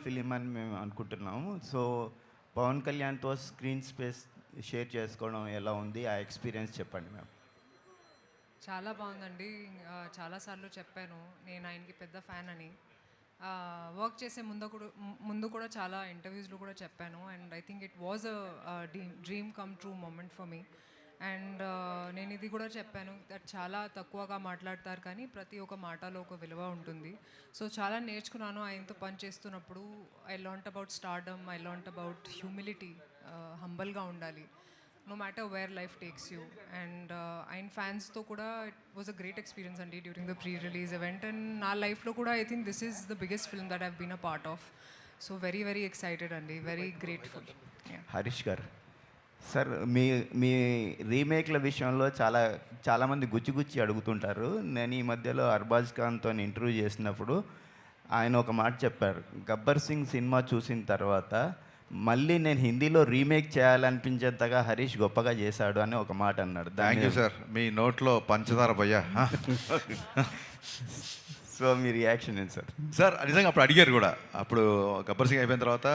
Film అని మేము అనుకుంటున్నాము. సో పవన్ కళ్యాణ్తో స్క్రీన్ స్పేస్ షేర్ చేసుకోవడం ఎలా ఉంది? ఆ ఎక్స్పీరియన్స్ చెప్పండి మ్యామ్. చాలా బాగుందండి. చాలాసార్లు చెప్పాను నేను ఆయనకి పెద్ద ఫ్యాన్ అని. వర్క్ చేసే ముందు కూడా చాలా ఇంటర్వ్యూస్లో కూడా చెప్పాను. And I think it was a dream come true moment for me. And నేను ఇది కూడా చెప్పాను దట్ చాలా తక్కువగా మాట్లాడతారు కానీ ప్రతి ఒక్క మాటలో ఒక విలువ ఉంటుంది. సో చాలా నేర్చుకున్నాను ఆయనతో పని చేస్తున్నప్పుడు. I learnt about stardom, I learnt about humility, హంబల్గా ఉండాలి no matter where life takes you. And ఆయన ఫ్యాన్స్తో కూడా it was a great experience అండి during the pre release event. And నా లైఫ్లో కూడా I think this is the biggest film that have been a part of. So very very excited అండి, very grateful. Harish garu, sir మీ మీ రీమేక్ల విషయంలో చాలామంది గుచ్చి అడుగుతుంటారు. నేను ఈ మధ్యలో అర్బాజ్ ఖాన్తో ఇంటర్వ్యూ చేసినప్పుడు ఆయన ఒక మాట చెప్పారు. గబ్బర్ సింగ్ సినిమా చూసిన తర్వాత మళ్ళీ నేను హిందీలో రీమేక్ చేయాలనిపించేంతగా హరీష్ గొప్పగా చేశాడు అని ఒక మాట అన్నాడు. Thank you sir. మీ నోట్లో పంచదార భయ్యా. సో మీ రియాక్షన్ ఏంటి సార్? సార్ నిజంగా అప్పుడు అడిగారు కూడా. అప్పుడు గబ్బర్ సింగ్ అయిపోయిన తర్వాత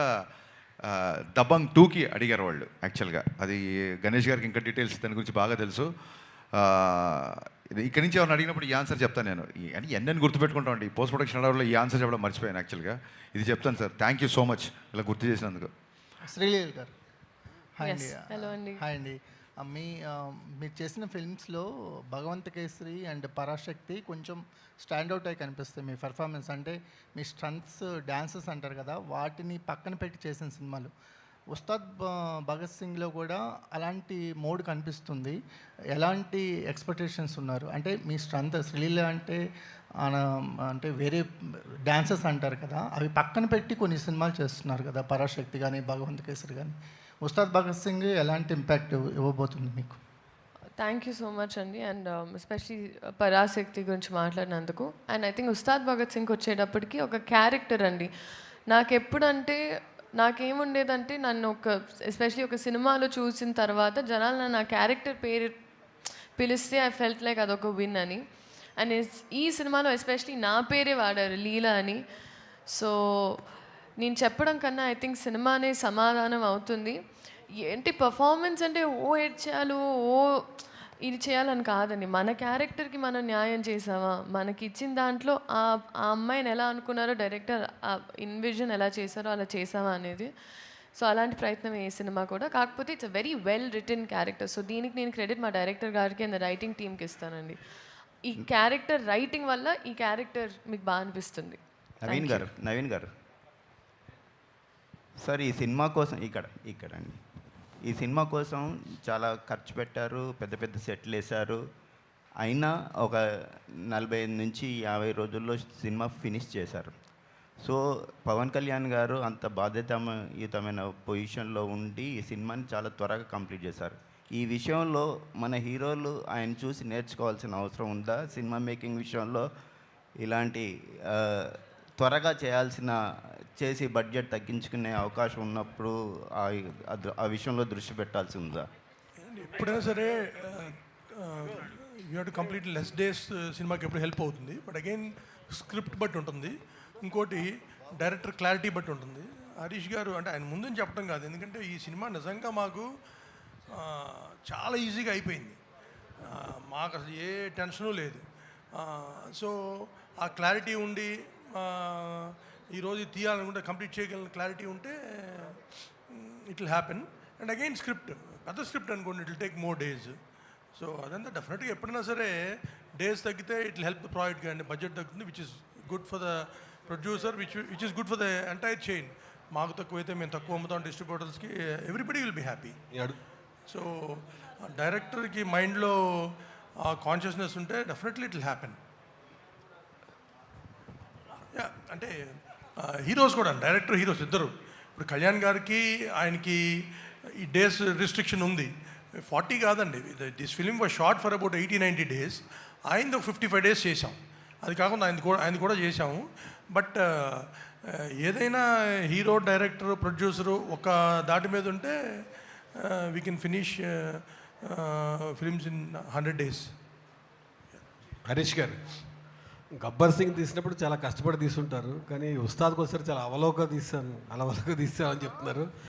దబంగ్ 2కి అడిగారు వాళ్ళు. యాక్చువల్గా అది గణేష్ గారికి ఇంకా డీటెయిల్స్ దాని గురించి బాగా తెలుసు. ఇది ఇక్కడి నుంచి ఎవరిని అడిగినప్పుడు ఈ ఆన్సర్ చెప్తాను నేను. అని ఎన్నెన్ని గుర్తుపెట్టుకుంటామండి. ఈ పోస్ట్ ప్రొడక్షన్ అడవుల్లో ఈ ఆన్సర్ చెప్పడం మర్చిపోయాను యాక్చువల్గా. ఇది చెప్తాను sir. Thank you so much ఇలా గుర్తు చేసినందుకు. శ్రీలీల గారు, హాయ్ అండి. హలో అండి. హాయ్ అండి. మీరు చేసిన ఫిల్మ్స్లో భగవంత్ కేసరి అండ్ పరాశక్తి కొంచెం స్టాండ్అవుట్ అయి కనిపిస్తాయి మీ పర్ఫార్మెన్స్. అంటే మీ స్టంట్స్, డ్యాన్సెస్ అంటారు కదా, వాటిని పక్కన పెట్టి చేసిన సినిమాలు. ఉస్తాద్ భగత్ సింగ్లో కూడా అలాంటి మోడ్ కనిపిస్తుంది. ఎలాంటి ఎక్స్పెక్టేషన్స్ ఉన్నారు? అంటే మీ స్ట్రెంత్ శ్రీలీల అంటే వేరే డ్యాన్సెస్ అంటారు కదా, అవి పక్కన పెట్టి కొన్ని సినిమాలు చేస్తున్నారు కదా, పరాశక్తి కానీ భగవంత్ కేసరి కానీ. ఉస్తాద్ భగత్ సింగ్ ఎలాంటి ఇంపాక్ట్ ఇవ్వబోతుంది మీకు? థ్యాంక్ యూ సో మచ్ అండి. అండ్ ఎస్పెషలీ పరాశక్తి గురించి మాట్లాడినందుకు. And I think Ustaad Bhagat Singh వచ్చేటప్పటికి ఒక క్యారెక్టర్ అండి. నాకేముండేదంటే నన్ను ఎస్పెషలీ ఒక సినిమాలో చూసిన తర్వాత జనాలు నన్ను ఆ క్యారెక్టర్ పేరు పిలిస్తే ఐ ఫెల్ట్ లైక్ అదొక విన్ అని. అండ్ ఈ సినిమాలో ఎస్పెషలీ నా పేరే వాడారు, లీలా అని. సో నేను చెప్పడం కన్నా ఐ థింక్ సినిమానే సమాధానం అవుతుంది. ఏంటి పర్ఫార్మెన్స్ అంటే ఏడ్చాలు, ఇది చేయాలని కాదండి. మన క్యారెక్టర్కి మనం న్యాయం చేసామా, మనకి ఇచ్చిన దాంట్లో ఆ అమ్మాయిని ఎలా అనుకున్నారో డైరెక్టర్, ఆ ఇన్విజన్ ఎలా చేశారో అలా చేసామా అనేది. సో అలాంటి ప్రయత్నం ఏ సినిమా కూడా. కాకపోతే it's a very well written character. So దీనికి నేను క్రెడిట్ మా డైరెక్టర్ గారికి అండ్ రైటింగ్ టీమ్కి ఇస్తానండి. ఈ క్యారెక్టర్ రైటింగ్ వల్ల ఈ క్యారెక్టర్ మీకు బాగా అనిపిస్తుంది. నవీన్ గారు సార్, ఈ సినిమా కోసం ఇక్కడండి ఈ సినిమా కోసం చాలా ఖర్చు పెట్టారు, పెద్ద పెద్ద సెట్లు వేశారు. అయినా ఒక 45 నుంచి 50 రోజుల్లో సినిమా ఫినిష్ చేశారు. సో పవన్ కళ్యాణ్ గారు అంత బాధ్యతాయుతమైన పొజిషన్లో ఉండి ఈ సినిమాని చాలా త్వరగా కంప్లీట్ చేశారు. ఈ విషయంలో మన హీరోలు ఆయన చూసి నేర్చుకోవాల్సిన అవసరం ఉందా? సినిమా మేకింగ్ విషయంలో ఇలాంటి త్వరగా చేసి బడ్జెట్ తగ్గించుకునే అవకాశం ఉన్నప్పుడు ఆ విషయంలో దృష్టి పెట్టాల్సి ఉందా? ఎప్పుడైనా సరే you have to complete less days సినిమాకి ఎప్పుడు హెల్ప్ అవుతుంది. బట్ అగైన్ స్క్రిప్ట్ బట్టి ఉంటుంది, ఇంకోటి డైరెక్టర్ క్లారిటీ బట్టి ఉంటుంది. హరీష్ గారు అంటే ఆయన ముందని చెప్పడం కాదు, ఎందుకంటే ఈ సినిమా నిజంగా మాకు చాలా ఈజీగా అయిపోయింది. మాకు అసలు ఏ టెన్షను లేదు. సో ఆ క్లారిటీ ఉండి ఈరోజు తీయాలనుకుంటే కంప్లీట్ చేయగలిగిన క్లారిటీ ఉంటే it will happen. And again script పెద్ద స్క్రిప్ట్ అనుకోండి, it will take more days. So అదంతా డెఫినెట్గా ఎప్పుడైనా సరే డేస్ తగ్గితే it will help the project కానీ బడ్జెట్ తగ్గుతుంది, which is good for the producer, which is good for the entire chain. మాకు తక్కువైతే మేము తక్కువ అమ్ముతాం డిస్ట్రిబ్యూటర్స్కి, everybody will be happy. So డైరెక్టర్కి మైండ్లో కాన్షియస్నెస్ ఉంటే డెఫినెట్లీ ఇట్ విల్ హ్యాపెన్. అంటే హీరోస్ కూడా, డైరెక్టర్ హీరోస్ ఇద్దరు. ఇప్పుడు కళ్యాణ్ గారికి ఆయనకి ఈ డేస్ రిస్ట్రిక్షన్ ఉంది, 40 కాదండి. This film was short for about 80-90 days. ఆయనది ఒక 55 days చేసాం. అది కాకుండా ఆయన కూడా చేసాము. బట్ ఏదైనా హీరో, డైరెక్టర్, ప్రొడ్యూసరు ఒక దాటి మీద ఉంటే we can finish films in 100 days. Harish గారు, గబ్బర్ సింగ్ తీసినప్పుడు చాలా కష్టపడి తీసుంటారు, కానీ ఉస్తాద్కి వచ్చారు చాలా అవలోక తీసాను అని చెప్తున్నారు.